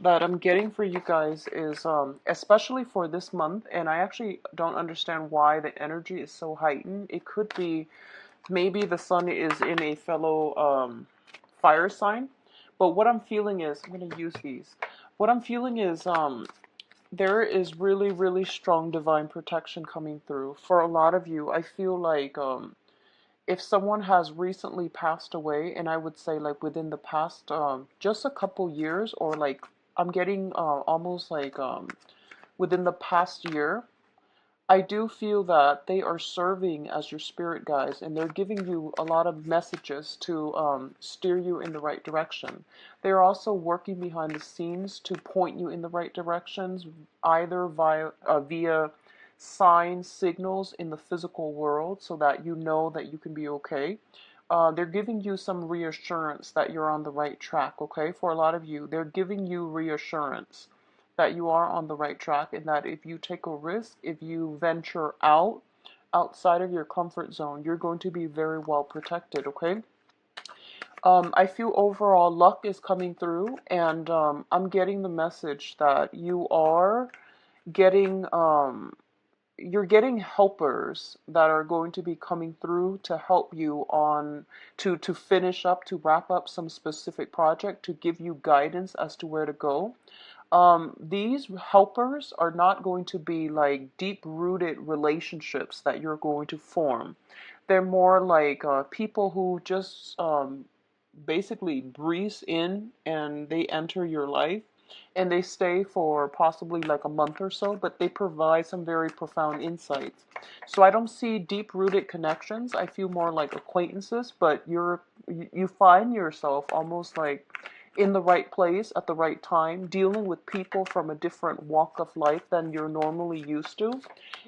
that I'm getting for you guys is, especially for this month, and I actually don't understand why the energy is so heightened. It could be maybe the sun is in a fellow fire sign, but what I'm feeling is, I'm going to use these. What I'm feeling is, there is really, really strong divine protection coming through. For a lot of you, I feel like if someone has recently passed away, and I would say like within the past just a couple years, or like I'm getting almost like within the past year, I do feel that they are serving as your spirit guides, and they're giving you a lot of messages to steer you in the right direction. They're also working behind the scenes to point you in the right directions, either via signs, signals in the physical world, so that you know that you can be okay. They're giving you some reassurance that you're on the right track, okay? For a lot of you, they're giving you reassurance that you are on the right track, and that if you take a risk, if you venture outside of your comfort zone, you're going to be very well protected, okay? I feel overall luck is coming through, and I'm getting the message that getting you're getting helpers that are going to be coming through to help you on to finish up, to wrap up some specific project, to give you guidance as to where to go. These helpers are not going to be like deep-rooted relationships that you're going to form. They're more like people who just basically breeze in and they enter your life, and they stay for possibly like a month or so, but they provide some very profound insights. So I don't see deep-rooted connections. I feel more like acquaintances, but you find yourself almost like in the right place at the right time, dealing with people from a different walk of life than you're normally used to.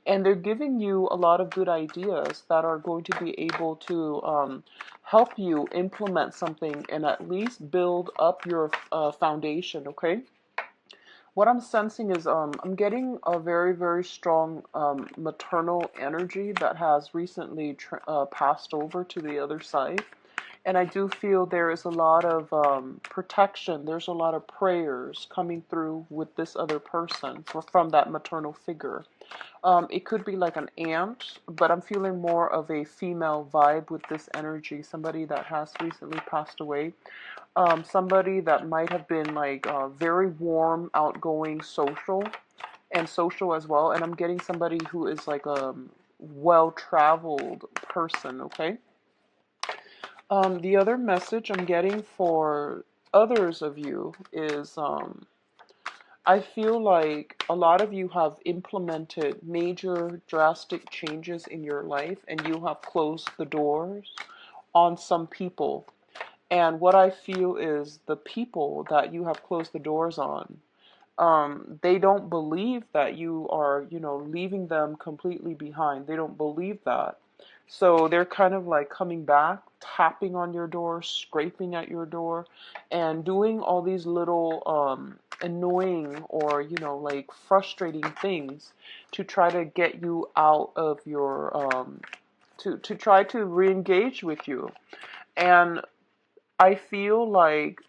And they're giving you a lot of good ideas that are going to be able to help you implement something and at least build up your foundation, okay? What I'm sensing is I'm getting a very, very strong maternal energy that has recently passed over to the other side. And I do feel there is a lot of protection. There's a lot of prayers coming through with this other person from that maternal figure. It could be like an aunt, but I'm feeling more of a female vibe with this energy. Somebody that has recently passed away. Somebody that might have been like very warm, outgoing, social as well. And I'm getting somebody who is like a well-traveled person, okay? The other message I'm getting for others of you is I feel like a lot of you have implemented major drastic changes in your life, and you have closed the doors on some people. And what I feel is the people that you have closed the doors on, they don't believe that you are, leaving them completely behind. They don't believe that. So they're kind of like coming back, tapping on your door, scraping at your door, and doing all these little annoying or, like frustrating things to try to get you out of your, to try to re-engage with you. And I feel like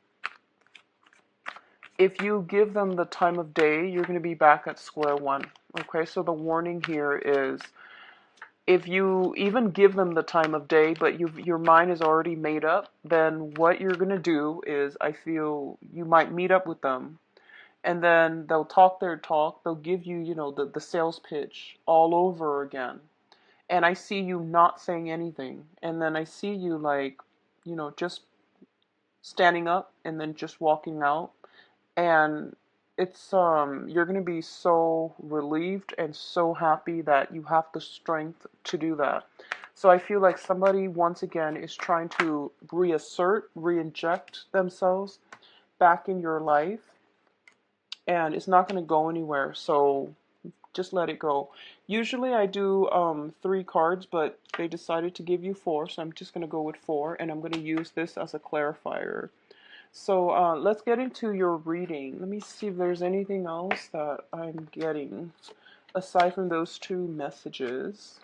if you give them the time of day, you're going to be back at square one. Okay, so the warning here is if you even give them the time of day, but your mind is already made up, then what you're going to do is I feel you might meet up with them, and then they'll talk their talk. They'll give you, the sales pitch all over again. And I see you not saying anything. And then I see you like, just standing up and then just walking out, and it's you're going to be so relieved and so happy that you have the strength to do that. So I feel like somebody once again is trying to re-inject themselves back in your life, and it's not going to go anywhere. So just let it go. Usually I do 3 cards, but they decided to give you 4, so I'm just going to go with 4, and I'm going to use this as a clarifier. So let's get into your reading. Let me see if there's anything else that I'm getting aside from those 2 messages.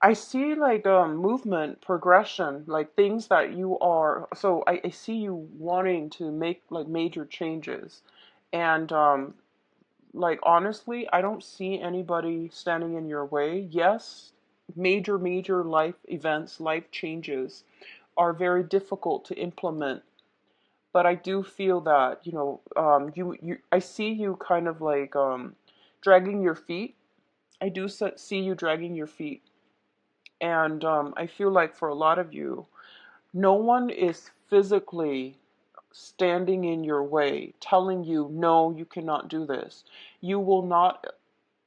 I see like movement, progression, like things that you are. So I see you wanting to make like major changes, and like honestly, I don't see anybody standing in your way. Yes, major life events, life changes are very difficult to implement, but I do feel that, I see you kind of like dragging your feet. I do see you dragging your feet. And I feel like for a lot of you, no one is physically standing in your way, telling you, no, you cannot do this. You will not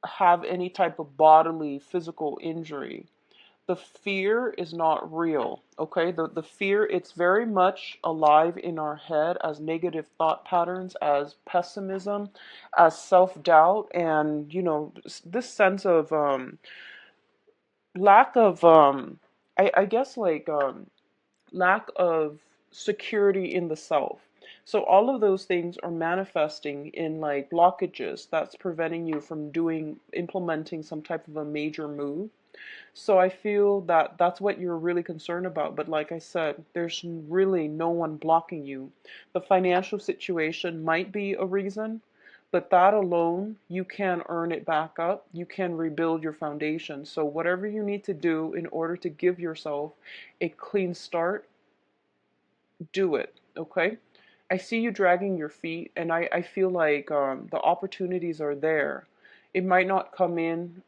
have any type of bodily, physical injury. The fear is not real, okay? The fear, it's very much alive in our head as negative thought patterns, as pessimism, as self-doubt, and, this sense of lack of, I guess, like, lack of security in the self. So all of those things are manifesting in like blockages that's preventing you from implementing some type of a major move. So I feel that that's what you're really concerned about. But like I said, there's really no one blocking you. The financial situation might be a reason, but that alone, you can earn it back up. You can rebuild your foundation. So whatever you need to do in order to give yourself a clean start, do it, okay? I see you dragging your feet, and I feel like the opportunities are there. It might not come in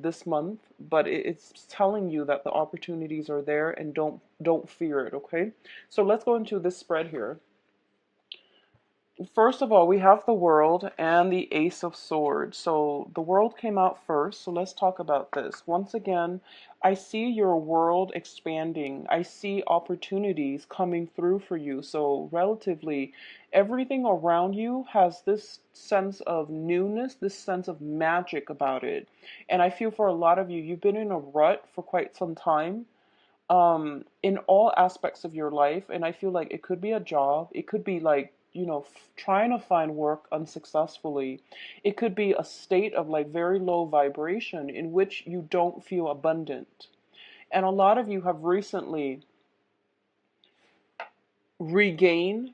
this month, but it's telling you that the opportunities are there, and don't fear it, okay? So let's go into this spread here. First of all, we have the World and the Ace of Swords. So the World came out first, so let's talk about this. Once again, I see your world expanding. I see opportunities coming through for you. So relatively, everything around you has this sense of newness, this sense of magic about it. And I feel for a lot of you, you've been in a rut for quite some time, in all aspects of your life. And I feel like it could be a job, it could be like, trying to find work unsuccessfully. It could be a state of like very low vibration in which you don't feel abundant. And a lot of you have recently regained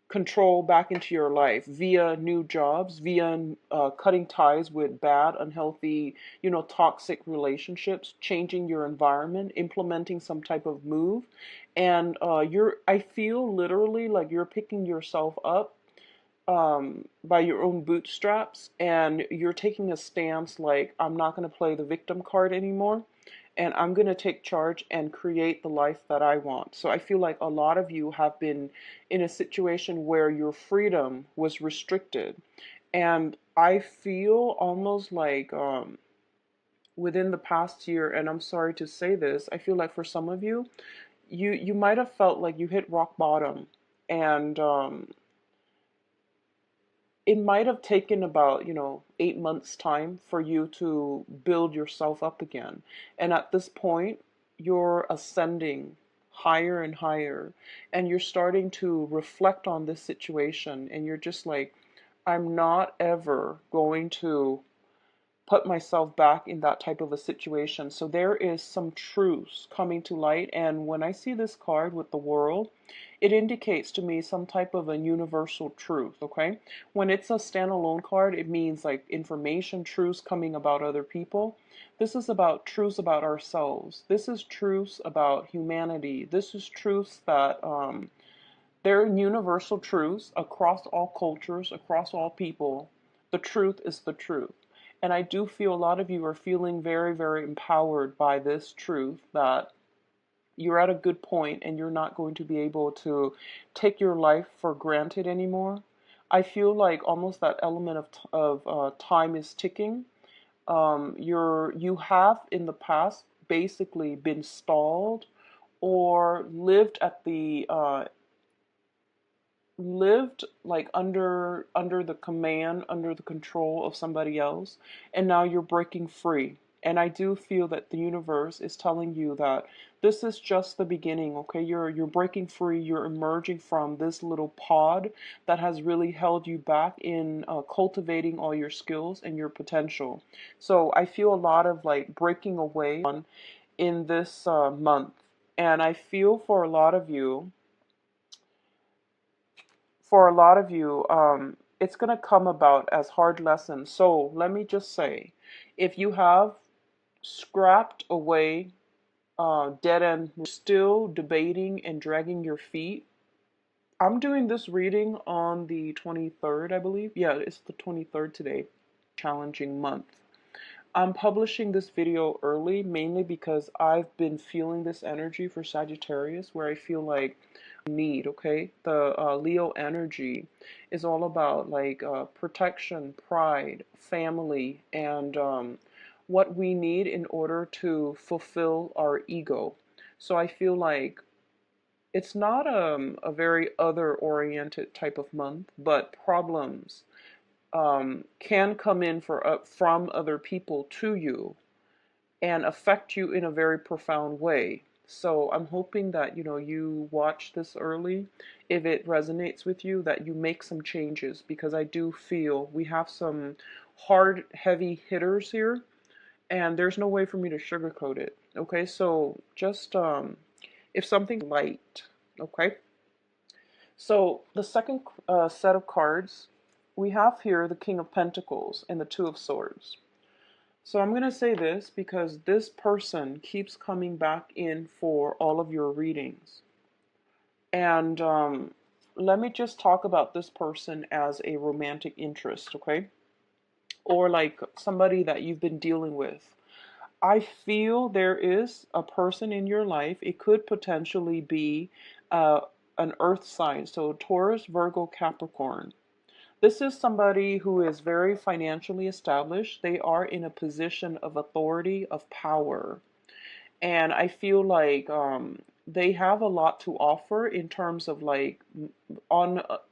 control back into your life via new jobs, via cutting ties with bad, unhealthy, toxic relationships, changing your environment, implementing some type of move. And I feel literally like you're picking yourself up by your own bootstraps, and you're taking a stance like, I'm not going to play the victim card anymore, and I'm going to take charge and create the life that I want. So I feel like a lot of you have been in a situation where your freedom was restricted. And I feel almost like within the past year, and I'm sorry to say this, I feel like for some of you, you might have felt like you hit rock bottom. And it might have taken about, 8 months time for you to build yourself up again. And at this point, you're ascending higher and higher, and you're starting to reflect on this situation, and you're just like, I'm not ever going to put myself back in that type of a situation. So there is some truths coming to light. And when I see this card with the World, it indicates to me some type of a universal truth, okay? When it's a standalone card, it means like information, truths coming about other people. This is about truths about ourselves. This is truths about humanity. This is truths that they're universal truths across all cultures, across all people. The truth is the truth. And I do feel a lot of you are feeling very empowered by this truth that you're at a good point and you're not going to be able to take your life for granted anymore. I feel like almost that element of time is ticking. You have in the past basically been stalled or lived like under the command, under the control of somebody else, and now you're breaking free. And I do feel that the universe is telling you that this is just the beginning, okay? You're breaking free, you're emerging from this little pod that has really held you back in cultivating all your skills and your potential. So I feel a lot of like breaking away in this month. And I feel for a lot of you, it's going to come about as hard lessons. So let me just say, if you have scrapped away dead end, still debating and dragging your feet, I'm doing this reading on the 23rd, I believe. Yeah, it's the 23rd today. Challenging month. I'm publishing this video early mainly because I've been feeling this energy for Sagittarius where I feel like need, okay? The Leo energy is all about like protection, pride, family, and what we need in order to fulfill our ego. So I feel like it's not a very other-oriented type of month, but problems can come in from other people to you and affect you in a very profound way. So I'm hoping that you watch this early. If it resonates with you, that you make some changes, because I do feel we have some hard, heavy hitters here, and there's no way for me to sugarcoat it. Okay, so just if something light, okay. So the second set of cards, we have here the King of Pentacles and the Two of Swords. So I'm going to say this because this person keeps coming back in for all of your readings. And let me just talk about this person as a romantic interest, okay? Or like somebody that you've been dealing with. I feel there is a person in your life. It could potentially be an earth sign. So Taurus, Virgo, Capricorn. This is somebody who is very financially established. They are in a position of authority, of power. And I feel like they have a lot to offer in terms of like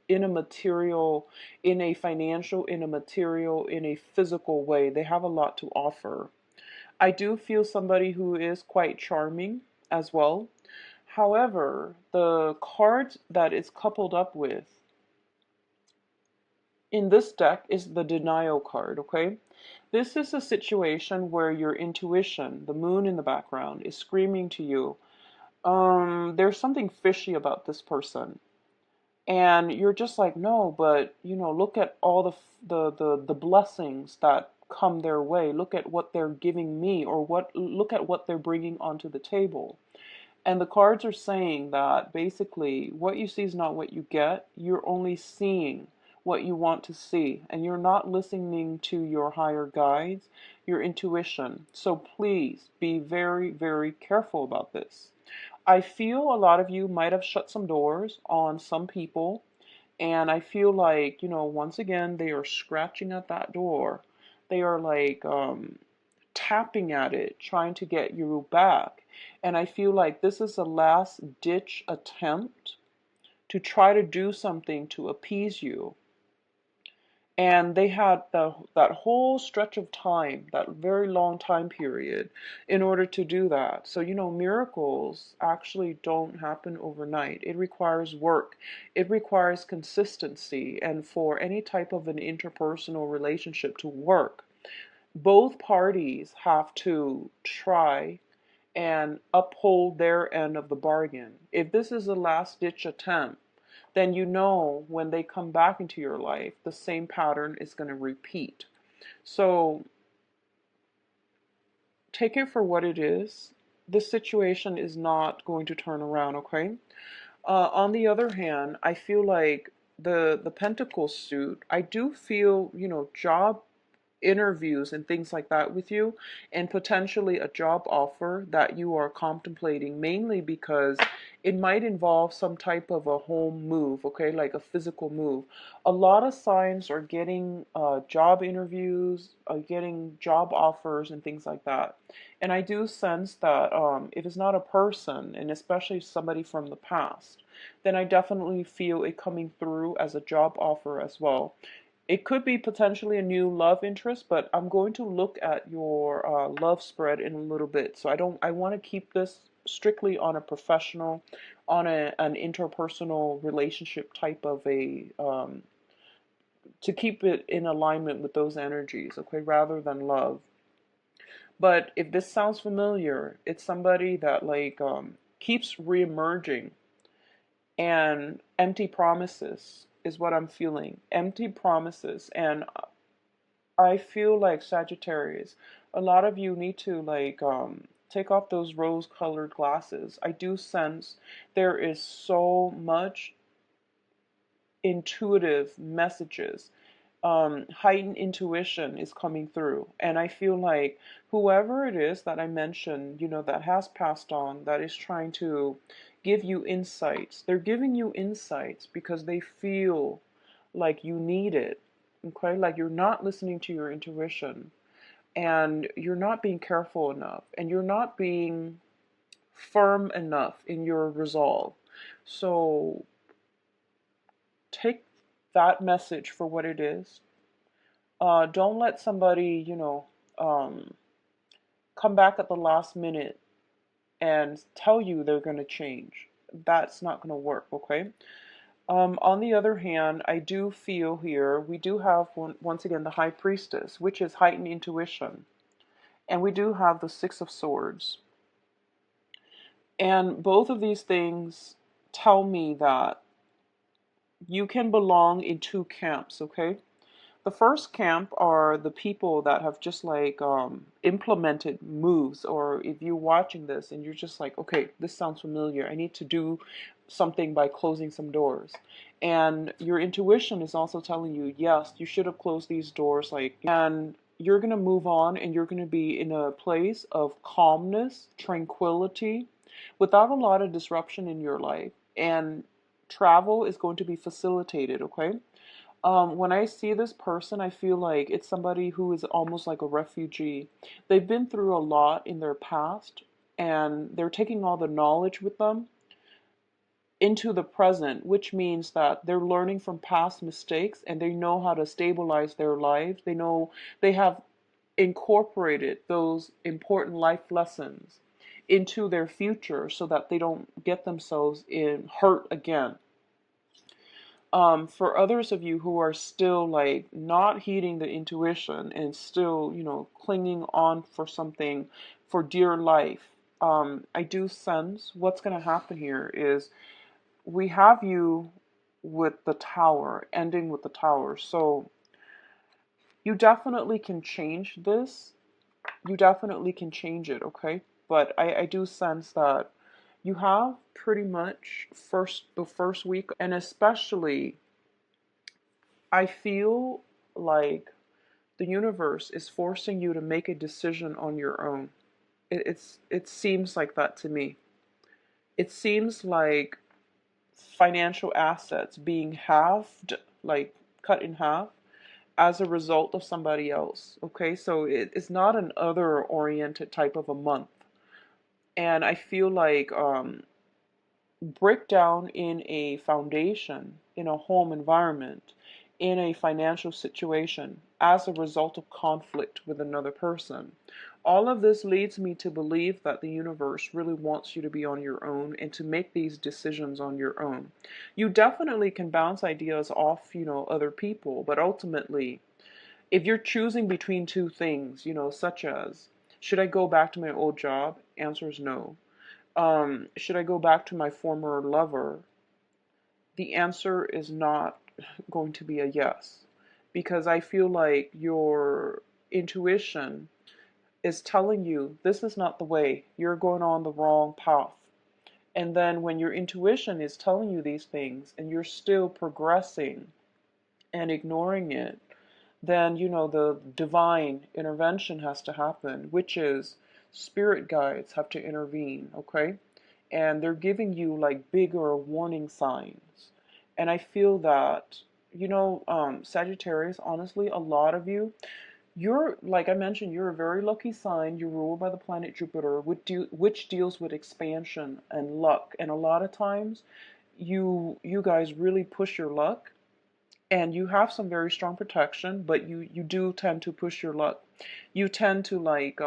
in a material, in a financial, in a material, in a physical way. They have a lot to offer. I do feel somebody who is quite charming as well. However, the card that it's coupled up with in this deck is the denial card, okay? This is a situation where your intuition, the moon in the background, is screaming to you, there's something fishy about this person. And you're just like, no, but look at all the blessings that come their way. Look at what they're giving me, or look at what they're bringing onto the table. And the cards are saying that basically what you see is not what you get. You're only seeing what you want to see, and you're not listening to your higher guides, your intuition. So please be very, very careful about this. I feel a lot of you might have shut some doors on some people, and I feel like, once again, they are scratching at that door. They are like tapping at it, trying to get you back. And I feel like this is a last ditch attempt to try to do something to appease you. And they had that whole stretch of time, that very long time period, in order to do that. So, miracles actually don't happen overnight. It requires work. It requires consistency. And for any type of an interpersonal relationship to work, both parties have to try and uphold their end of the bargain. If this is a last ditch attempt, then when they come back into your life, the same pattern is going to repeat. So take it for what it is. This situation is not going to turn around, okay? On the other hand, I feel like the Pentacles suit, I do feel, job interviews and things like that with you, and potentially a job offer that you are contemplating, mainly because it might involve some type of a home move, okay, like a physical move. A lot of signs are getting job interviews, getting job offers and things like that. And I do sense that if it's not a person, and especially somebody from the past, then I definitely feel it coming through as a job offer as well. It could be potentially a new love interest, but I'm going to look at your love spread in a little bit. So I want to keep this strictly on a professional, on an interpersonal relationship type of to keep it in alignment with those energies, okay, rather than love. But if this sounds familiar, it's somebody that like keeps reemerging, and empty promises is what I'm feeling. Empty promises. And I feel like Sagittarius, a lot of you need to like take off those rose colored glasses. I do sense there is so much intuitive messages. Heightened intuition is coming through. And I feel like whoever it is that I mentioned, that has passed on, that is trying to give you insights, they're giving you insights because they feel like you need it. Okay, like you're not listening to your intuition, and you're not being careful enough, and you're not being firm enough in your resolve. So take that message for what it is. Don't let somebody, come back at the last minute and tell you they're going to change. That's not going to work, okay? On the other hand, I do feel here we do have, once again, the High Priestess, which is heightened intuition. And we do have the Six of Swords. And both of these things tell me that you can belong in two camps, okay? The first camp are the people that have just like implemented moves, or if you're watching this and you're just like, okay, this sounds familiar. I need to do something by closing some doors. And your intuition is also telling you, yes, you should have closed these doors, like, and you're going to move on, and you're going to be in a place of calmness, tranquility, without a lot of disruption in your life. And travel is going to be facilitated, okay? When I see this person, I feel like it's somebody who is almost like a refugee. They've been through a lot in their past, and they're taking all the knowledge with them into the present, which means that they're learning from past mistakes, and they know how to stabilize their lives. They know they have incorporated those important life lessons into their future so that they don't get themselves in hurt again. For others of you who are still like not heeding the intuition and still, clinging on for something for dear life, I do sense what's going to happen here is we have you with the Tower, ending with the Tower. So you definitely can change this. You definitely can change it, okay? But I do sense that you have pretty much the first week, and especially I feel like the universe is forcing you to make a decision on your own. It seems like that to me. It seems like financial assets being halved, like cut in half, as a result of somebody else. Okay, so it's not an other oriented type of a month. And I feel like breakdown in a foundation, in a home environment, in a financial situation as a result of conflict with another person. All of this leads me to believe that the universe really wants you to be on your own and to make these decisions on your own. You definitely can bounce ideas off, other people, but ultimately, if you're choosing between two things, such as, should I go back to my old job? Answer is no. Should I go back to my former lover? The answer is not going to be a yes, because I feel like your intuition is telling you this is not the way, you're going on the wrong path. And then when your intuition is telling you these things and you're still progressing and ignoring it, then the divine intervention has to happen, which is spirit guides have to intervene, okay? And they're giving you like bigger warning signs. And I feel that, Sagittarius, honestly, a lot of you, you're, like I mentioned, you're a very lucky sign. You're ruled by the planet Jupiter, which deals with expansion and luck. And a lot of times, you guys really push your luck, and you have some very strong protection, but you do tend to push your luck. You tend to like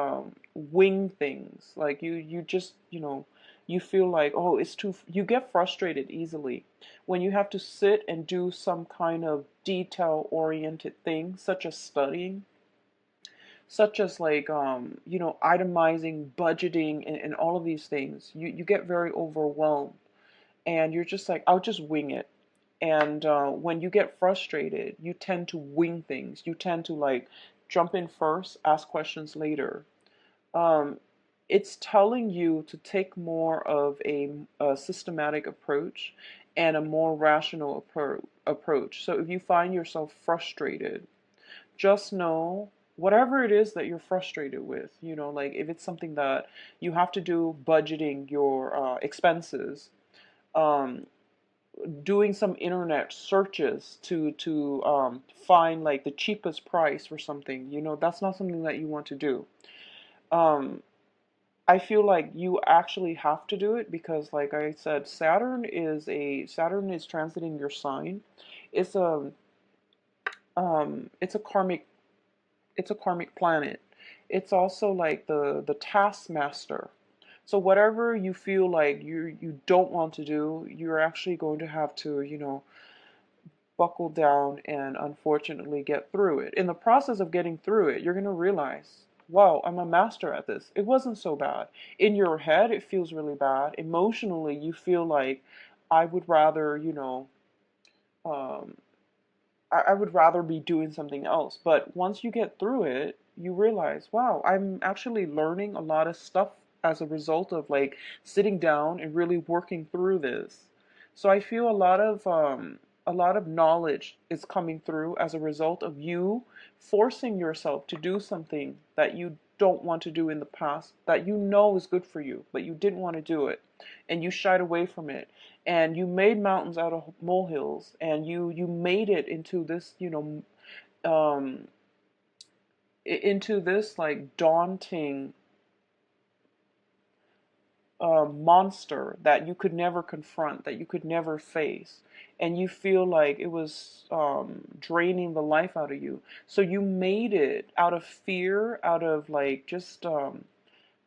wing things. Like you just, you feel like, oh, it's too, you get frustrated easily when you have to sit and do some kind of detail oriented thing such as studying. such as like itemizing, budgeting, and all of these things. You get very overwhelmed, and you're just like, I'll just wing it. And when you get frustrated, you tend to wing things. You tend to like jump in first, ask questions later. Um, it's telling you to take more of a systematic approach and a more rational approach. So if you find yourself frustrated, just know whatever it is that you're frustrated with, like if it's something that you have to do, budgeting your expenses, um, doing some internet searches to find like the cheapest price for something, that's not something that you want to do. Um, I feel like you actually have to do it because, like I said, Saturn is transiting your sign. It's a it's a karmic planet. It's also like the taskmaster. So whatever you feel like you don't want to do, you're actually going to have to, buckle down and unfortunately get through it. In the process of getting through it, you're going to realize, wow, I'm a master at this. It wasn't so bad. In your head, it feels really bad. Emotionally, you feel like I would rather, um, I would rather be doing something else. But once you get through it, you realize, wow, I'm actually learning a lot of stuff as a result of like sitting down and really working through this. So I feel a lot of knowledge is coming through as a result of you forcing yourself to do something that you don't want to do in the past, that you know is good for you, but you didn't want to do it and you shied away from it, and you made mountains out of molehills, and you made it into this, um into this like daunting monster that you could never confront, that you could never face, and you feel like it was draining the life out of you. So you made it out of fear, out of like just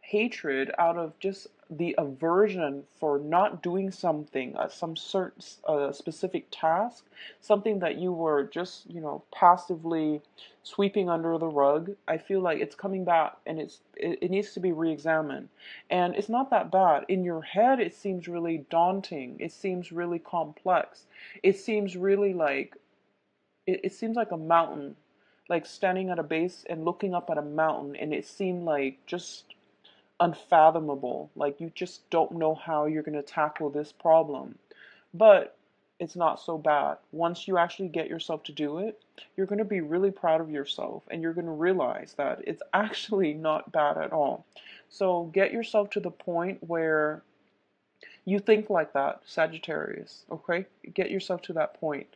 hatred, out of just the aversion for not doing something, some certain specific task, something that you were just, passively sweeping under the rug. I feel like it's coming back, and it needs to be re-examined. And it's not that bad. In your head, it seems really daunting. It seems really complex. It seems really like it seems like a mountain, like standing at a base and looking up at a mountain, and it seemed like just unfathomable. Like you just don't know how you're going to tackle this problem. But it's not so bad. Once you actually get yourself to do it, you're going to be really proud of yourself, and you're going to realize that it's actually not bad at all. So get yourself to the point where you think like that, Sagittarius, okay? Get yourself to that point.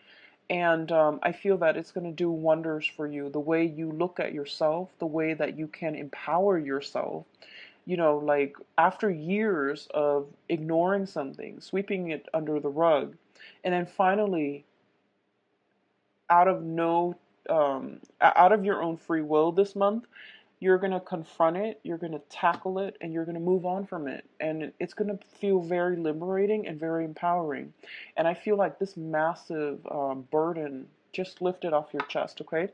And I feel that it's going to do wonders for you. The way you look at yourself, the way that you can empower yourself, like after years of ignoring something, sweeping it under the rug, and then finally, out of no, out of your own free will this month, you're going to confront it, you're going to tackle it, and you're going to move on from it. And it's going to feel very liberating and very empowering. And I feel like this massive burden just lifted off your chest, okay?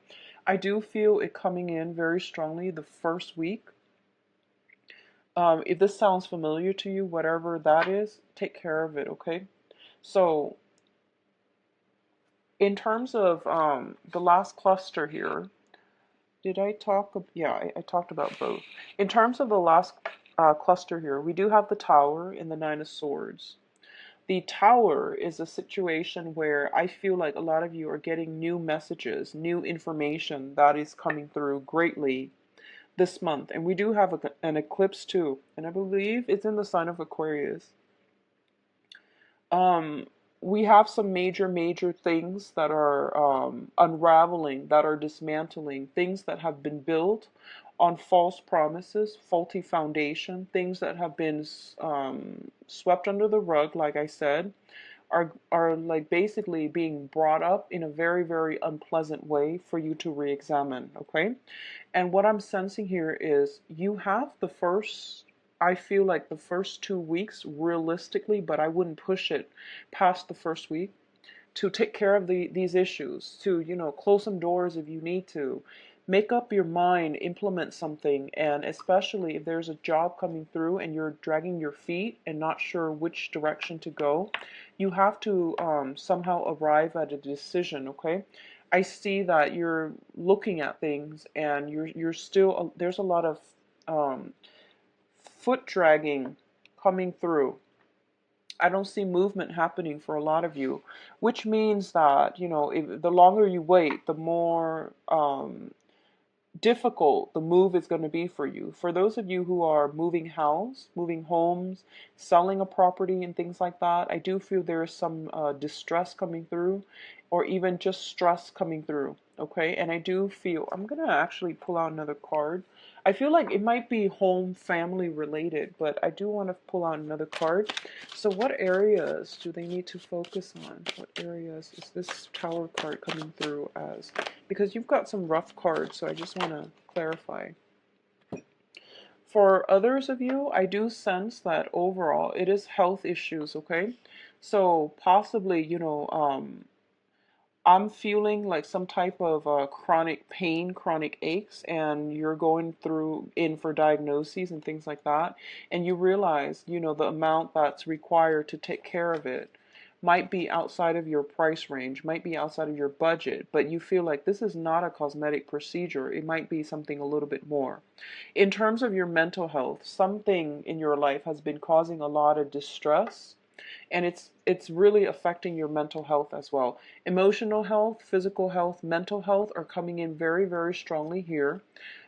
I do feel it coming in very strongly the first week. If this sounds familiar to you, whatever that is, take care of it, okay? So, in terms of the last cluster here, did I talk? Yeah, I talked about both. In terms of the last cluster here, we do have the Tower and the Nine of Swords. The Tower is a situation where I feel like a lot of you are getting new messages, new information that is coming through greatly this month. And we do have an eclipse too, and I believe it's in the sign of Aquarius. Um, we have some major things that are unraveling, that are dismantling, things that have been built on false promises, faulty foundation, things that have been swept under the rug, like I said, are like basically being brought up in a very unpleasant way for you to re-examine, okay? And what I'm sensing here is you have the first, I feel like the first 2 weeks realistically, but I wouldn't push it past the first week, to take care of these issues, to, close some doors if you need to, make up your mind, implement something, and especially if there's a job coming through and you're dragging your feet and not sure which direction to go, you have to somehow arrive at a decision, okay? I see that you're looking at things and you're still, there's a lot of um, foot dragging coming through. I don't see movement happening for a lot of you, which means that, if, the longer you wait, the more difficult the move is going to be for you. For those of you who are moving house, moving homes, selling a property and things like that, I do feel there is some distress coming through, or even just stress coming through. Okay, and I do feel, I'm going to actually pull out another card. I feel like it might be home family related, but I do want to pull out another card. So what areas do they need to focus on? What areas is this Tower card coming through as? Because you've got some rough cards, so I just want to clarify. For others of you, I do sense that overall it is health issues, okay? So possibly, I'm feeling like some type of chronic pain, chronic aches, and you're going in for diagnoses and things like that, and you realize, the amount that's required to take care of it might be outside of your price range, might be outside of your budget, but you feel like this is not a cosmetic procedure. It might be something a little bit more. In terms of your mental health, something in your life has been causing a lot of distress, and it's really affecting your mental health as well. Emotional health, physical health, mental health are coming in very, very strongly here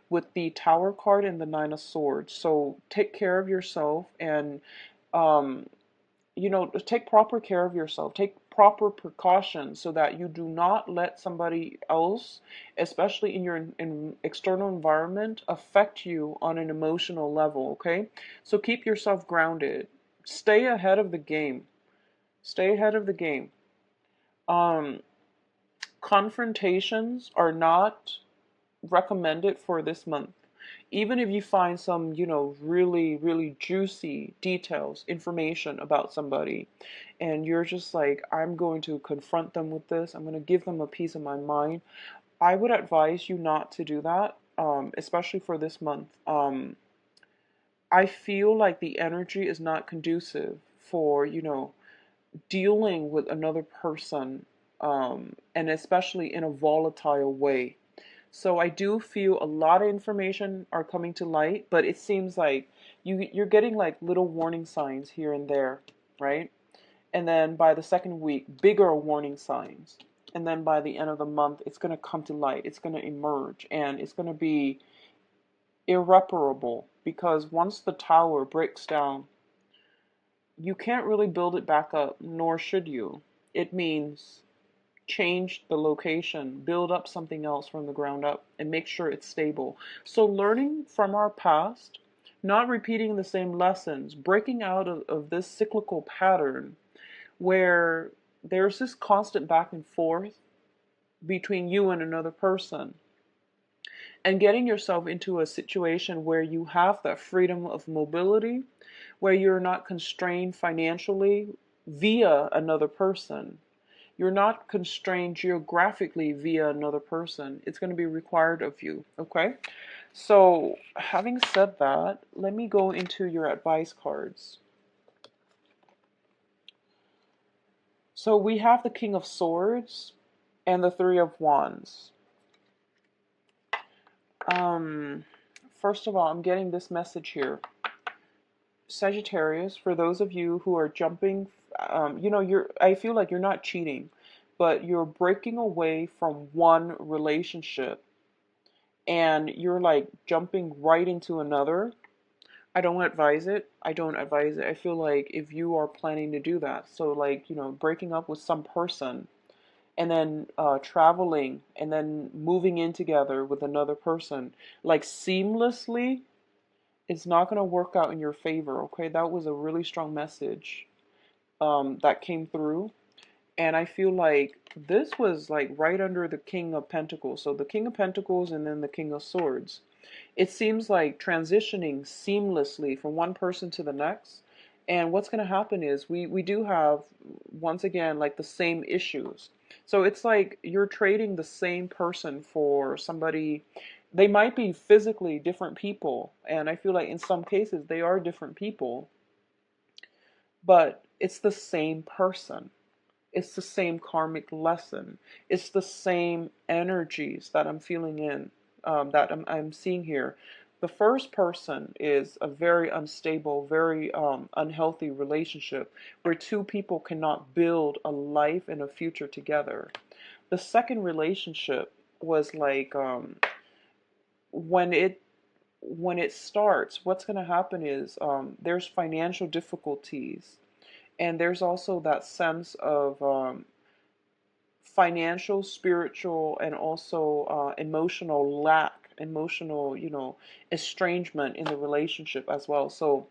with the Tower card and the Nine of Swords. So take care of yourself, and um, take proper care of yourself. Take proper precautions so that you do not let somebody else, especially in your external environment, affect you on an emotional level, okay? So keep yourself grounded. Stay ahead of the game. Stay ahead of the game. Um, Confrontations are not recommended for this month. Even if you find some, really, really juicy details, information about somebody, and you're just like, I'm going to confront them with this, I'm going to give them a piece of my mind, I would advise you not to do that, especially for this month. I feel like the energy is not conducive for, dealing with another person, and especially in a volatile way. So I do feel a lot of information are coming to light, but it seems like you're getting like little warning signs here and there, right? And then by the second week, bigger warning signs. And then by the end of the month, it's going to come to light. It's going to emerge, and it's going to be irreparable, because once the tower breaks down, you can't really build it back up, nor should you. It means change the location, build up something else from the ground up, and make sure it's stable. So learning from our past, not repeating the same lessons, breaking out of this cyclical pattern where there's this constant back and forth between you and another person, and getting yourself into a situation where you have that freedom of mobility, where you're not constrained financially via another person. You're not constrained geographically via another person. It's going to be required of you, okay? So, having said that, let me go into your advice cards. So we have the King of Swords and the Three of Wands. First of all, I'm getting this message here. Sagittarius, for those of you who are jumping, I feel like you're not cheating, but you're breaking away from one relationship and you're like jumping right into another. I don't advise it. I don't advise it. I feel like if you are planning to do that, so like, breaking up with some person and then traveling and then moving in together with another person, like seamlessly, it's not going to work out in your favor, okay? That was a really strong message that came through. And I feel like this was like right under the King of Pentacles. So the King of Pentacles and then the King of Swords. It seems like transitioning seamlessly from one person to the next. And what's going to happen is we do have, once again, like the same issues. So it's like you're trading the same person for somebody. They might be physically different people, and I feel like in some cases they are different people, but it's the same person. It's the same karmic lesson. It's the same energies that I'm feeling that I'm seeing here. The first person is a very unstable, very unhealthy relationship where two people cannot build a life and a future together. The second relationship was like when it starts, what's going to happen is there's financial difficulties, and there's also that sense of financial, spiritual, and also emotional lack, emotional, estrangement in the relationship as well. So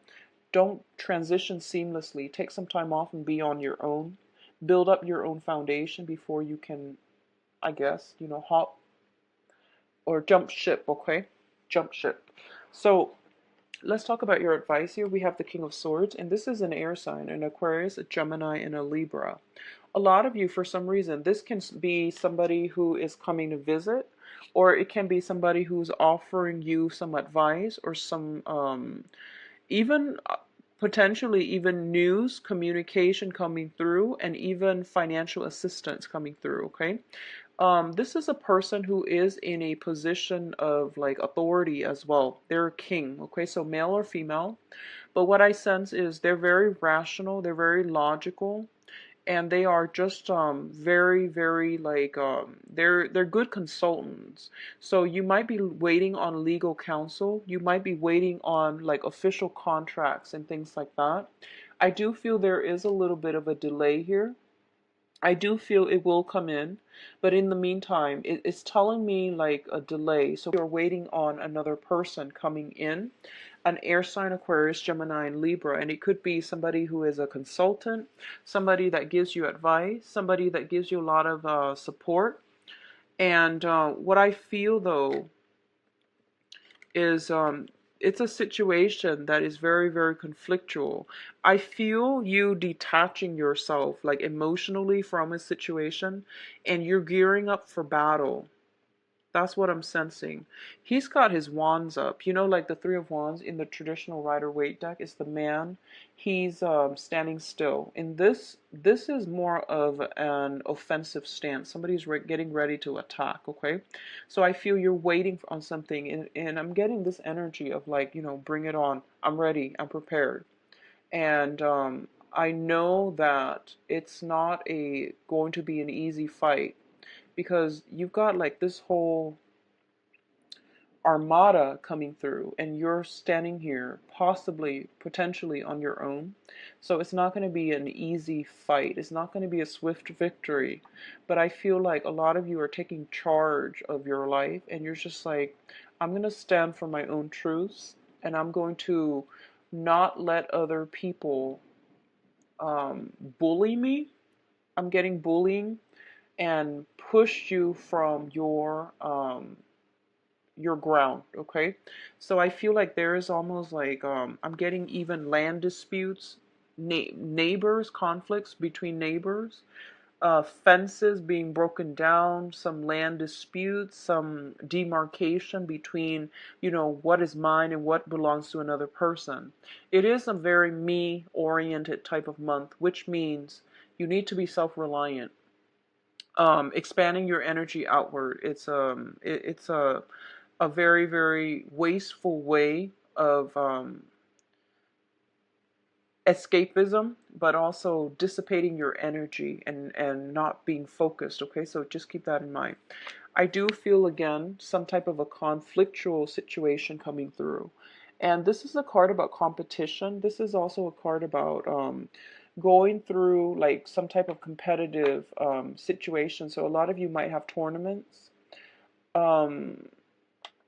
don't transition seamlessly. Take some time off and be on your own. Build up your own foundation before you can, I guess, hop or jump ship, okay? Jump ship. So let's talk about your advice here. We have the King of Swords, and this is an air sign, an Aquarius, a Gemini, and a Libra. A lot of you, for some reason, this can be somebody who is coming to visit, or it can be somebody who's offering you some advice or some, even potentially even news, communication coming through, and even financial assistance coming through, okay? This is a person who is in a position of like authority as well. They're a king, okay? So male or female. But what I sense is they're very rational, they're very logical, and they are just very, very like they're good consultants. So you might be waiting on legal counsel. You might be waiting on like official contracts and things like that. I do feel there is a little bit of a delay here. I do feel it will come in, but in the meantime, it's telling me like a delay. So you're waiting on another person coming in, an air sign, Aquarius, Gemini, and Libra. And it could be somebody who is a consultant, somebody that gives you advice, somebody that gives you a lot of support. And what I feel though is it's a situation that is very, very conflictual. I feel you detaching yourself like emotionally from a situation, and you're gearing up for battle. That's what I'm sensing. He's got his wands up. You know, like the Three of Wands in the traditional Rider-Waite deck is the man. He's standing still. In this is more of an offensive stance. Somebody's getting ready to attack, okay? So I feel you're waiting on something, and I'm getting this energy of like, bring it on. I'm ready. I'm prepared. And I know that it's not going to be an easy fight, because you've got like this whole armada coming through, and you're standing here possibly potentially on your own. So it's not going to be an easy fight, it's not going to be a swift victory, but I feel like a lot of you are taking charge of your life, and you're just like, I'm going to stand for my own truths, and I'm going to not let other people bully me. I'm getting bullying and push you from your ground, okay? So I feel like there is almost like I'm getting even land disputes, neighbors, conflicts between neighbors, fences being broken down, some land disputes, some demarcation between, what is mine and what belongs to another person. It is a very me-oriented type of month, which means you need to be self-reliant. Expanding your energy outward. It's a very, very wasteful way of escapism, but also dissipating your energy and not being focused. Okay, so just keep that in mind. I do feel again some type of a conflictual situation coming through, and this is a card about competition. This is also a card about going through like some type of competitive situation. So a lot of you might have tournaments. Um,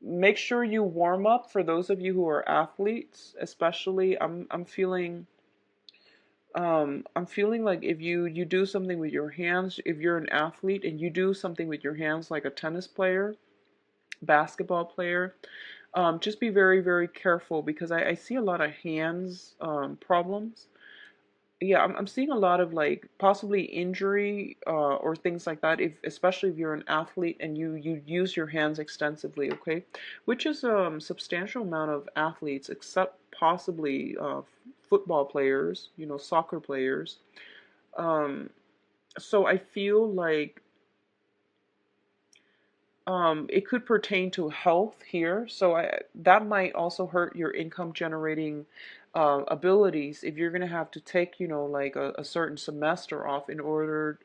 Make sure you warm up for those of you who are athletes, especially. I'm feeling like if you do something with your hands, if you're an athlete and you do something with your hands like a tennis player, basketball player, just be very, very careful, because I see a lot of hands problems. yeah, I'm seeing a lot of like possibly injury or things like that. If especially if you're an athlete and you use your hands extensively, okay, which is substantial amount of athletes, except possibly football players, you know, soccer players. Um, so I feel like it could pertain to health here, so that might also hurt your income generating abilities if you're going to have to take, you know, like a certain semester off in order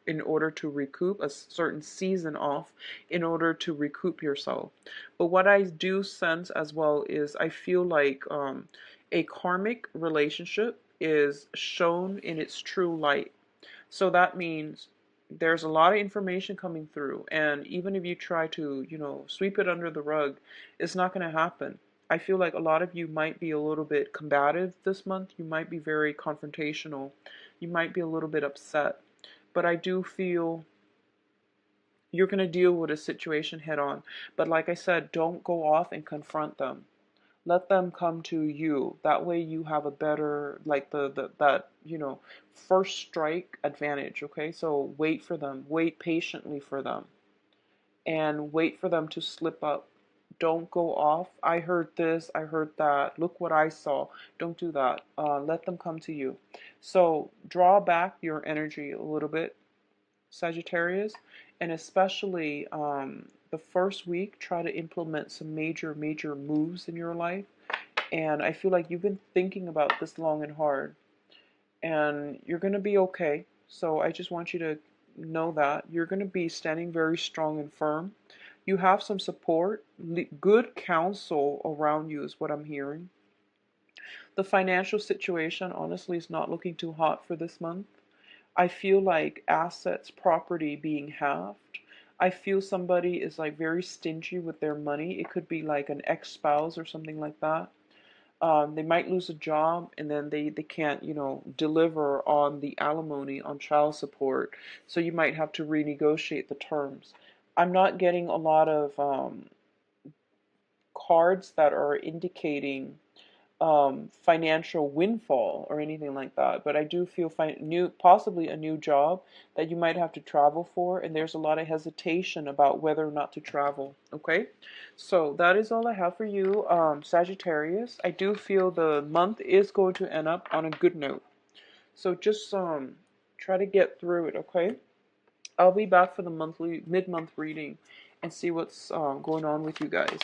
to recoup, a certain season off in order to recoup yourself. But what I do sense as well is I feel like a karmic relationship is shown in its true light. So that means there's a lot of information coming through, and even if you try to, you know, sweep it under the rug, it's not going to happen. I feel like a lot of you might be a little bit combative this month. You might be very confrontational. You might be a little bit upset. But I do feel you're going to deal with a situation head on. But like I said, don't go off and confront them. Let them come to you. That way you have a better, like the that, you know, first strike advantage, okay? So wait for them. Wait patiently for them. And wait for them to slip up. Don't go off. I heard this, I heard that. Look what I saw. Don't do that. Let them come to you. So draw back your energy a little bit, Sagittarius, and especially the first week, try to implement some major moves in your life. And I feel like you've been thinking about this long and hard, and you're going to be okay. So I just want you to know that you're going to be standing very strong and firm. You have some support, good counsel around you is what I'm hearing. The financial situation honestly is not looking too hot for this month. I feel like assets, property being halved. I feel somebody is like very stingy with their money. It could be like an ex-spouse or something like that. They might lose a job and then they can't, you know, deliver on the alimony, on child support. So you might have to renegotiate the terms. I'm not getting a lot of cards that are indicating financial windfall or anything like that. But I do feel possibly a new job that you might have to travel for, and there's a lot of hesitation about whether or not to travel. Okay, so that is all I have for you, Sagittarius. I do feel the month is going to end up on a good note. So just try to get through it. Okay, I'll be back for the monthly mid-month reading and see what's going on with you guys.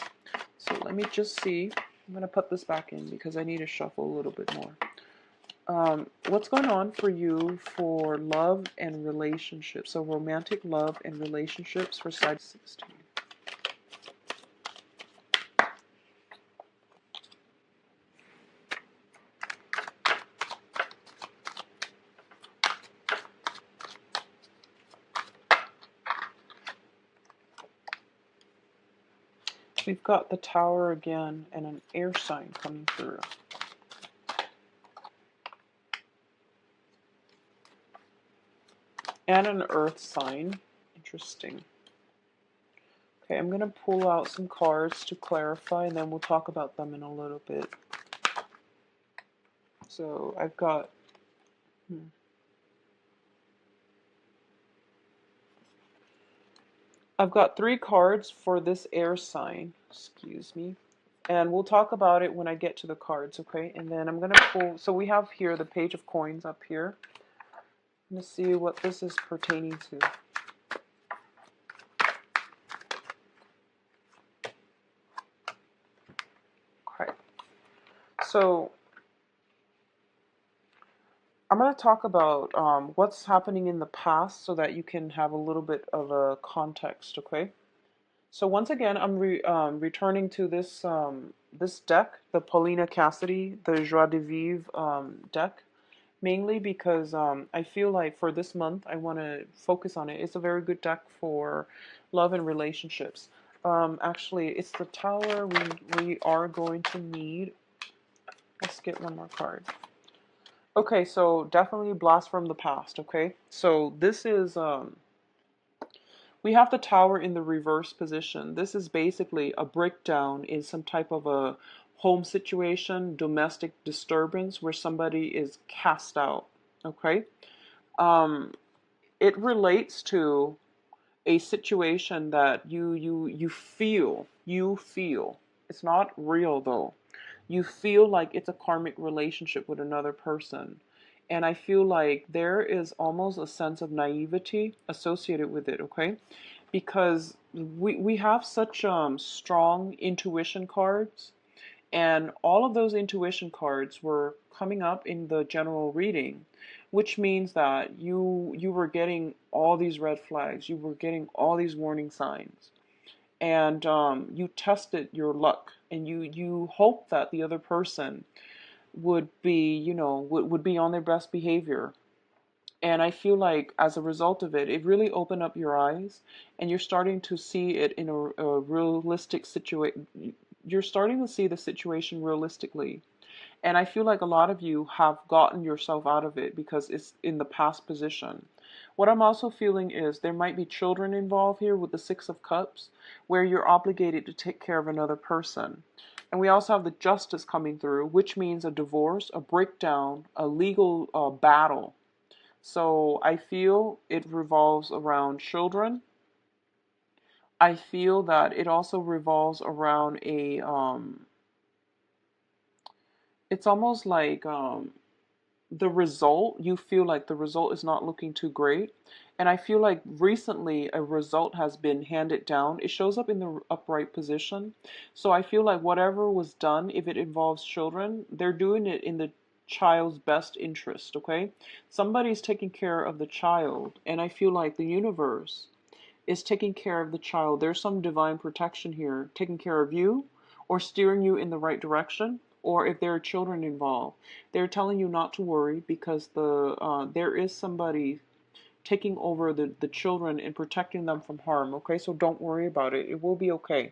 So let me just see. I'm going to put this back in because I need to shuffle a little bit more. What's going on for you for love and relationships? So romantic love and relationships for side 16. We've got the Tower again and an air sign coming through. And an earth sign. Interesting. Okay, I'm going to pull out some cards to clarify, and then we'll talk about them in a little bit. So I've got... I've got 3 cards for this air sign. Excuse me. And we'll talk about it when I get to the cards, okay? And then I'm going to pull... So we have here the Page of Coins up here. Let's see what this is pertaining to. Okay. So I'm going to talk about what's happening in the past so that you can have a little bit of a context, okay? So once again, I'm returning to this this deck, the Paulina Cassidy, the Joie de Vivre deck, mainly because I feel like for this month I want to focus on it. It's a very good deck for love and relationships. Actually, it's the Tower we are going to need. Let's get one more card. Okay, so definitely Blast from the Past, okay? So this is, we have the Tower in the reverse position. This is basically a breakdown in some type of a home situation, domestic disturbance where somebody is cast out. Okay. Um, it relates to a situation that you feel. It's not real though. You feel like it's a karmic relationship with another person. And I feel like there is almost a sense of naivety associated with it, okay? Because we have such strong intuition cards, and all of those intuition cards were coming up in the general reading, which means that you were getting all these red flags, you were getting all these warning signs, and you tested your luck, and you hope that the other person would be, would be on their best behavior. And I feel like as a result of it, it really opened up your eyes, and you're starting to see it in a realistic situation. You're starting to see the situation realistically. And I feel like a lot of you have gotten yourself out of it because it's in the past position. What I'm also feeling is there might be children involved here with the Six of Cups, where you're obligated to take care of another person. And we also have the Justice coming through, which means a divorce, a breakdown, a legal battle. So I feel it revolves around children. I feel that it also revolves around it's almost like the result, you feel like the result is not looking too great. And I feel like recently a result has been handed down. It shows up in the upright position. So I feel like whatever was done, if it involves children, they're doing it in the child's best interest, okay? Somebody's taking care of the child, and I feel like the universe is taking care of the child. There's some divine protection here, taking care of you or steering you in the right direction. Or if there are children involved, they're telling you not to worry because there is somebody taking over the children and protecting them from harm. Okay, so don't worry about it. It will be okay.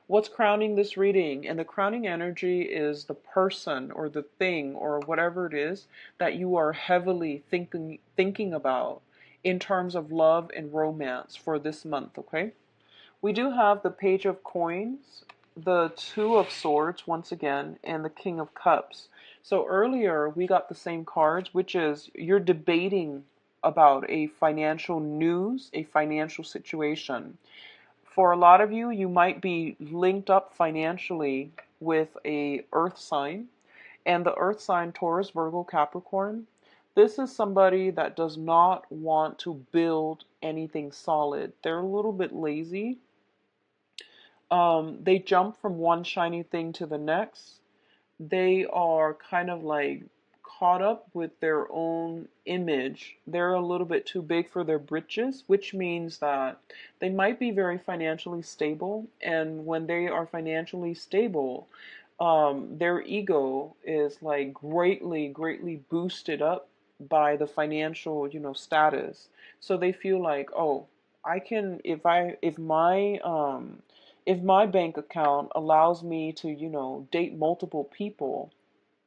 What's crowning this reading? And the crowning energy is the person or the thing or whatever it is that you are heavily thinking about in terms of love and romance for this month, okay? We do have the Page of Coins, the Two of Swords once again, and the King of Cups. So earlier we got the same cards, which is you're debating about a financial news, a financial situation. For a lot of you, you might be linked up financially with a earth sign, and the earth sign Taurus, Virgo, Capricorn. This is somebody that does not want to build anything solid. They're a little bit lazy. They jump from one shiny thing to the next. They are kind of like caught up with their own image. They're a little bit too big for their britches, which means that they might be very financially stable. And when they are financially stable, their ego is like greatly boosted up by the financial, status. So they feel like, oh, I can, if my bank account allows me to, date multiple people,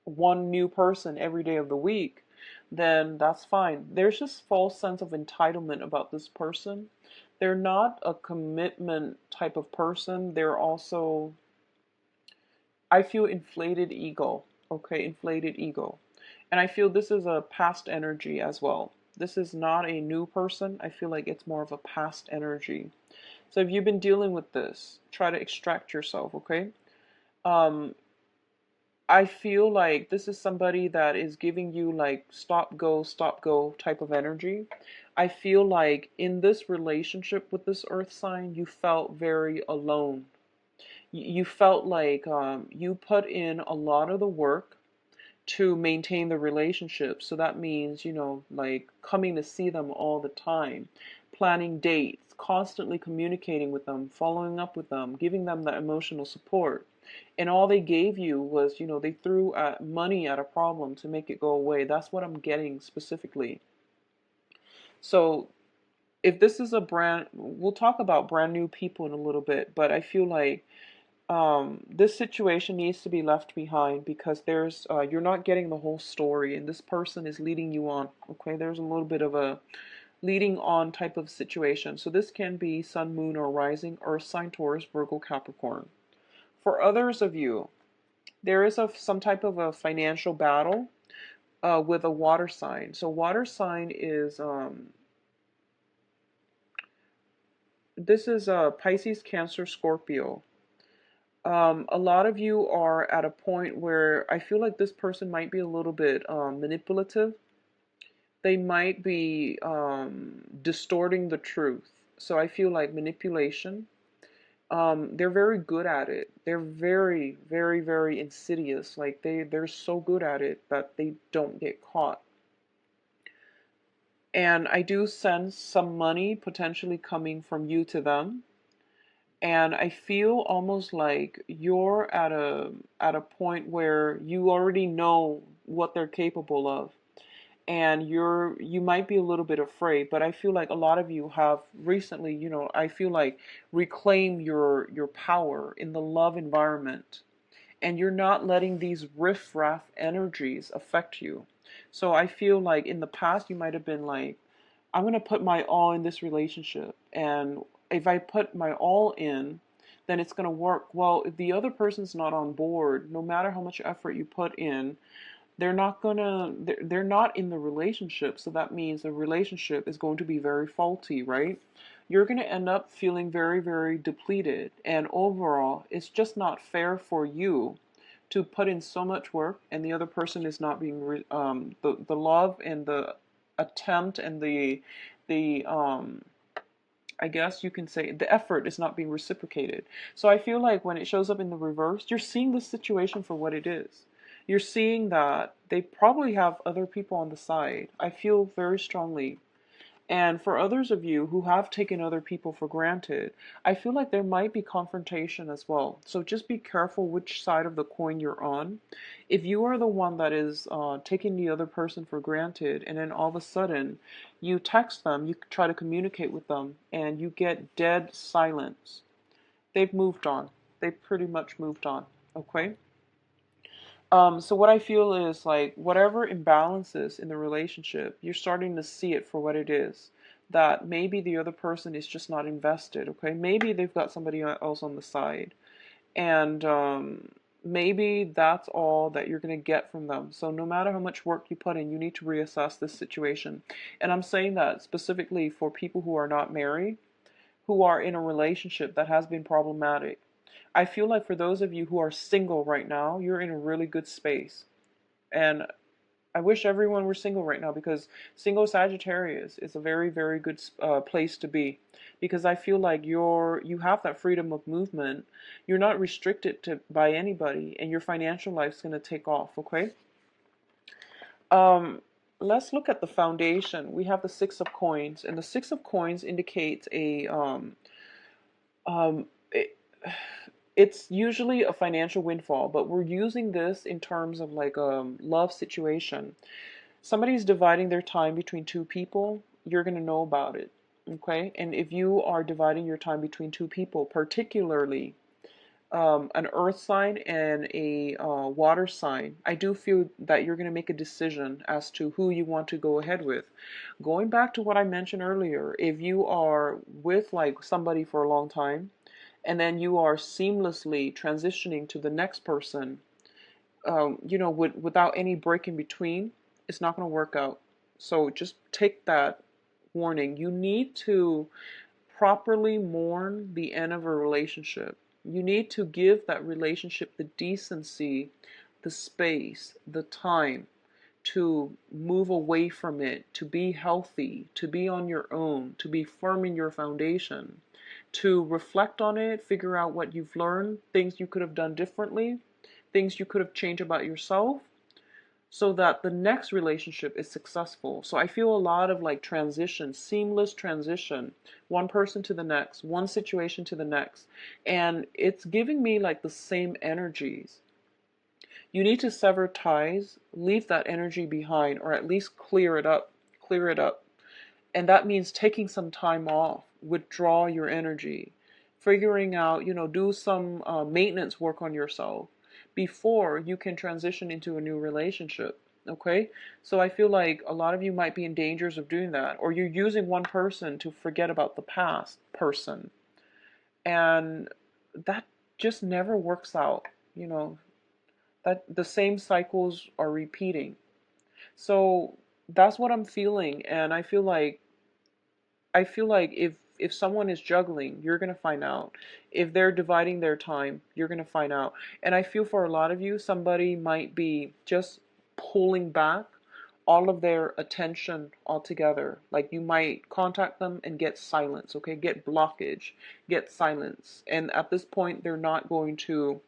one new person every day of the week, then that's fine. There's just false sense of entitlement about this person. They're not a commitment type of person. They're also, I feel, inflated ego. Okay, inflated ego. And I feel this is a past energy as well. This is not a new person. I feel like it's more of a past energy. So if you've been dealing with this, try to extract yourself, okay? Um, I feel like this is somebody that is giving you like stop go type of energy. I feel like in this relationship with this earth sign, you felt very alone. You felt like you put in a lot of the work to maintain the relationship. So that means, like coming to see them all the time, planning dates, constantly communicating with them, following up with them, giving them that emotional support. And all they gave you was, they threw money at a problem to make it go away. That's what I'm getting specifically. So if this is we'll talk about brand new people in a little bit, but I feel like this situation needs to be left behind because you're not getting the whole story, and this person is leading you on. Okay, there's a little bit of a leading on type of situation. So this can be Sun, Moon, or Rising, Earth sign, Taurus, Virgo, Capricorn. For others of you, there is some type of a financial battle. with a water sign. So water sign is this is Pisces, Cancer, Scorpio. A lot of you are at a point where I feel like this person might be a little bit manipulative. They might be distorting the truth. So I feel like manipulation. They're very good at it. They're very, very, very insidious. Like they're so good at it that they don't get caught. And I do sense some money potentially coming from you to them. And I feel almost like you're at a point where you already know what they're capable of. And you might be a little bit afraid, but I feel like a lot of you have recently, I feel like reclaim your power in the love environment, and you're not letting these riff-raff energies affect you. So I feel like in the past you might have been like, I'm going to put my all in this relationship, and if I put my all in, then it's going to work. Well, if the other person's not on board, no matter how much effort you put in, they're not in the relationship. So that means the relationship is going to be very faulty, right? You're going to end up feeling very, very depleted. And overall, it's just not fair for you to put in so much work and the other person is not being, the love and the attempt and the I guess you can say the effort is not being reciprocated. So I feel like when it shows up in the reverse, you're seeing the situation for what it is. You're seeing that they probably have other people on the side. I feel very strongly. And for others of you who have taken other people for granted, I feel like there might be confrontation as well. So just be careful which side of the coin you're on. If you are the one that is taking the other person for granted, and then all of a sudden you text them, you try to communicate with them, and you get dead silence, they've moved on. They've pretty much moved on. Okay? So what I feel is like whatever imbalances in the relationship, you're starting to see it for what it is. That maybe the other person is just not invested, okay? Maybe they've got somebody else on the side. And maybe that's all that you're going to get from them. So no matter how much work you put in, you need to reassess this situation. And I'm saying that specifically for people who are not married, who are in a relationship that has been problematic. I feel like for those of you who are single right now, you're in a really good space. And I wish everyone were single right now, because single Sagittarius is a very, very good place to be. Because I feel like you have that freedom of movement. You're not restricted by anybody, and your financial life's going to take off, okay? Let's look at the foundation. We have the Six of Coins, and the Six of Coins indicates a um, it, it's usually a financial windfall, but we're using this in terms of like a love situation. Somebody's dividing their time between two people, you're going to know about it. Okay? And if you are dividing your time between two people, particularly an earth sign and a water sign, I do feel that you're going to make a decision as to who you want to go ahead with. Going back to what I mentioned earlier, if you are with like somebody for a long time, and then you are seamlessly transitioning to the next person, without any break in between, it's not going to work out. So just take that warning. You need to properly mourn the end of a relationship. You need to give that relationship the decency, the space, the time to move away from it, to be healthy, to be on your own, to be firm in your foundation, to reflect on it, figure out what you've learned, things you could have done differently, things you could have changed about yourself, so that the next relationship is successful. So I feel a lot of like transition, seamless transition, one person to the next, one situation to the next. And it's giving me like the same energies. You need to sever ties, leave that energy behind, or at least clear it up. Clear it up. And that means taking some time off, withdraw your energy, figuring out, do some maintenance work on yourself before you can transition into a new relationship. Okay? So I feel like a lot of you might be in dangers of doing that, or you're using one person to forget about the past person. And that just never works out, that the same cycles are repeating. So that's what I'm feeling, and I feel like if someone is juggling, you're going to find out. If they're dividing their time, you're going to find out. And I feel for a lot of you, somebody might be just pulling back all of their attention altogether. Like you might contact them and get silence, okay? Get blockage, get silence. And at this point, they're not going to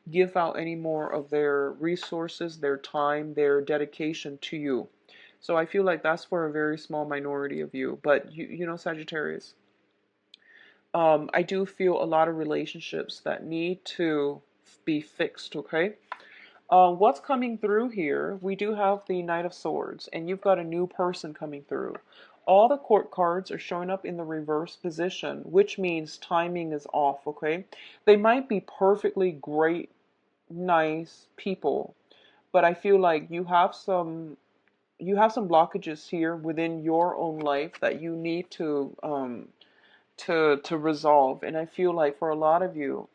give out any more of their resources, their time, their dedication to you. So I feel like that's for a very small minority of you. But you know, Sagittarius, I do feel a lot of relationships that need to be fixed, okay? What's coming through here? We do have the Knight of Swords, and you've got a new person coming through. All the court cards are showing up in the reverse position, which means timing is off, okay? They might be perfectly great, nice people, but I feel like you have some blockages here within your own life that you need to resolve. And I feel like for a lot of you,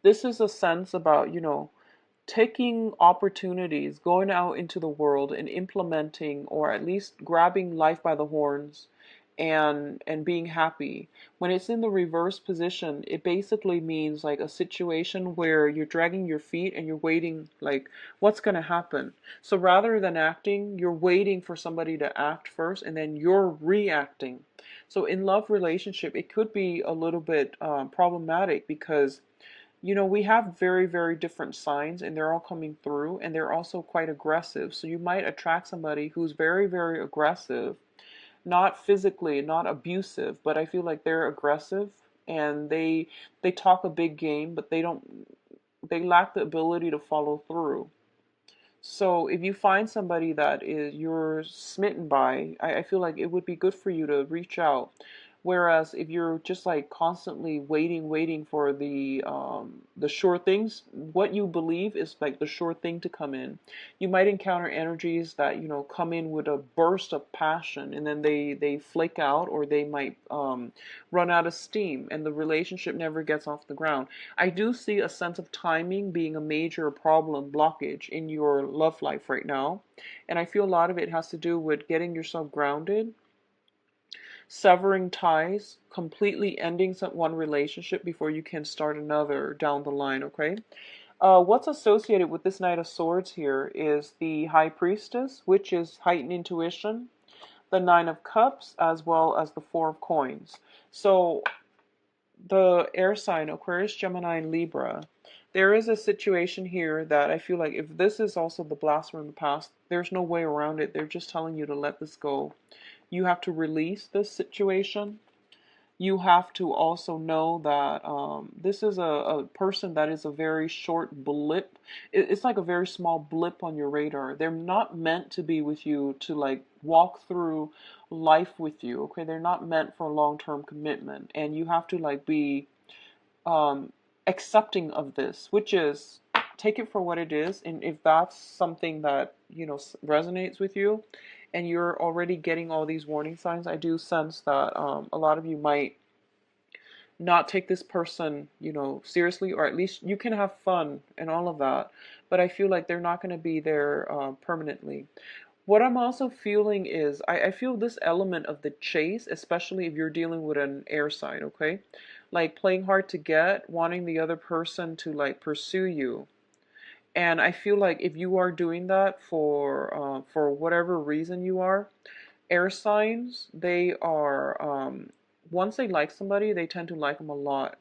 this is a sense about, taking opportunities, going out into the world and implementing or at least grabbing life by the horns and being happy. When it's in the reverse position, it basically means like a situation where you're dragging your feet and you're waiting like what's going to happen. So rather than acting, you're waiting for somebody to act first and then you're reacting. So in love relationship, it could be a little bit problematic because we have very, very different signs and they're all coming through and they're also quite aggressive. So you might attract somebody who's very, very aggressive, not physically, not abusive, but I feel like they're aggressive and they talk a big game, but they lack the ability to follow through. So if you find somebody that is you're smitten by, I feel like it would be good for you to reach out. Whereas if you're just like constantly waiting for the sure things, what you believe is like the sure thing to come in. You might encounter energies that come in with a burst of passion, and then they flake out, or they might run out of steam, and the relationship never gets off the ground. I do see a sense of timing being a major problem blockage in your love life right now. And I feel a lot of it has to do with getting yourself grounded, severing ties, completely ending one relationship before you can start another down the line, okay? What's associated with this Knight of Swords here is the High Priestess, which is heightened intuition, the Nine of Cups, as well as the Four of Coins. So the air sign, Aquarius, Gemini, and Libra, there is a situation here that I feel like if this is also the blast from the past, there's no way around it. They're just telling you to let this go. You have to release this situation. You have to also know that this is a person that is a very short blip. It's like a very small blip on your radar. They're not meant to be with you to like walk through life with you. Okay, they're not meant for long-term commitment, and you have to like be um, accepting of this, which is take it for what it is. And if that's something that resonates with you, and you're already getting all these warning signs, I do sense that a lot of you might not take this person, seriously, or at least you can have fun and all of that. But I feel like they're not going to be there permanently. What I'm also feeling is I feel this element of the chase, especially if you're dealing with an air sign, okay? Like playing hard to get, wanting the other person to like pursue you. And I feel like if you are doing that for whatever reason you are, air signs, they are once they like somebody, they tend to like them a lot.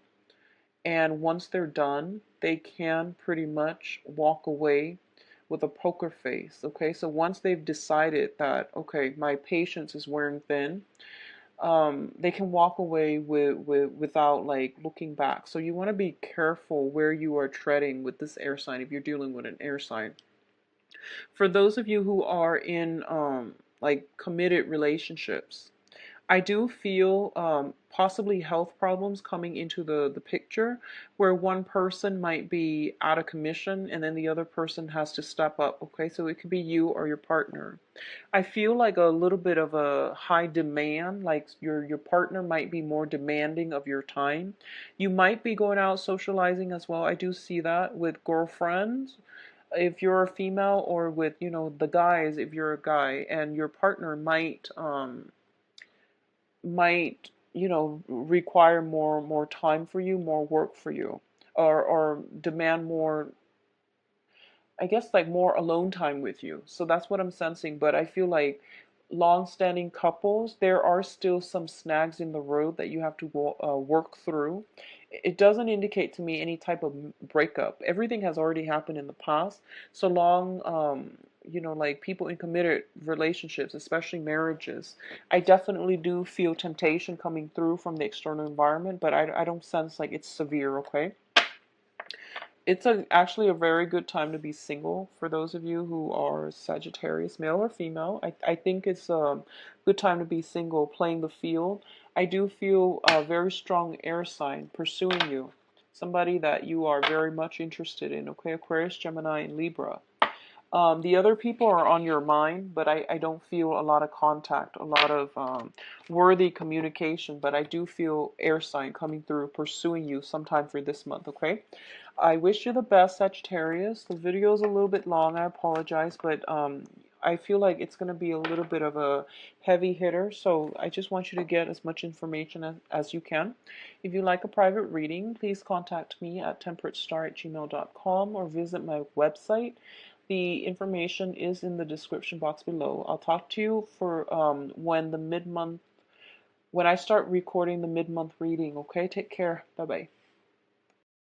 And once they're done, they can pretty much walk away with a poker face. Okay, so once they've decided that okay, my patience is wearing thin, they can walk away without like looking back. So you want to be careful where you are treading with this air sign if you're dealing with an air sign. For those of you who are in like committed relationships, I do feel possibly health problems coming into the picture, where one person might be out of commission and then the other person has to step up. Okay, so it could be you or your partner. I feel like a little bit of a high demand, like your partner might be more demanding of your time. You might be going out socializing as well. I do see that with girlfriends. if you're a female, or with, the guys, if you're a guy, and your partner might require more time for you, more work for you, or demand more, I guess, like more alone time with you. So that's what I'm sensing. But I feel like long-standing couples, there are still some snags in the road that you have to work through. It doesn't indicate to me any type of breakup. Everything has already happened in the past. So long, like people in committed relationships, especially marriages, I definitely do feel temptation coming through from the external environment, but I don't sense like it's severe, okay? It's actually a very good time to be single for those of you who are Sagittarius, male or female. I think it's a good time to be single, playing the field. I do feel a very strong air sign pursuing you, somebody that you are very much interested in, okay? Aquarius, Gemini, and Libra. The other people are on your mind, but I don't feel a lot of contact, a lot of worthy communication, but I do feel air sign coming through, pursuing you sometime for this month, okay? I wish you the best, Sagittarius. The video is a little bit long, I apologize, but I feel like it's going to be a little bit of a heavy hitter, so I just want you to get as much information as you can. If you like a private reading, please contact me at temperatestar@gmail.com or visit my website. The information is in the description box below. I'll talk to you for when I start recording the mid-month reading, okay? Take care. Bye-bye.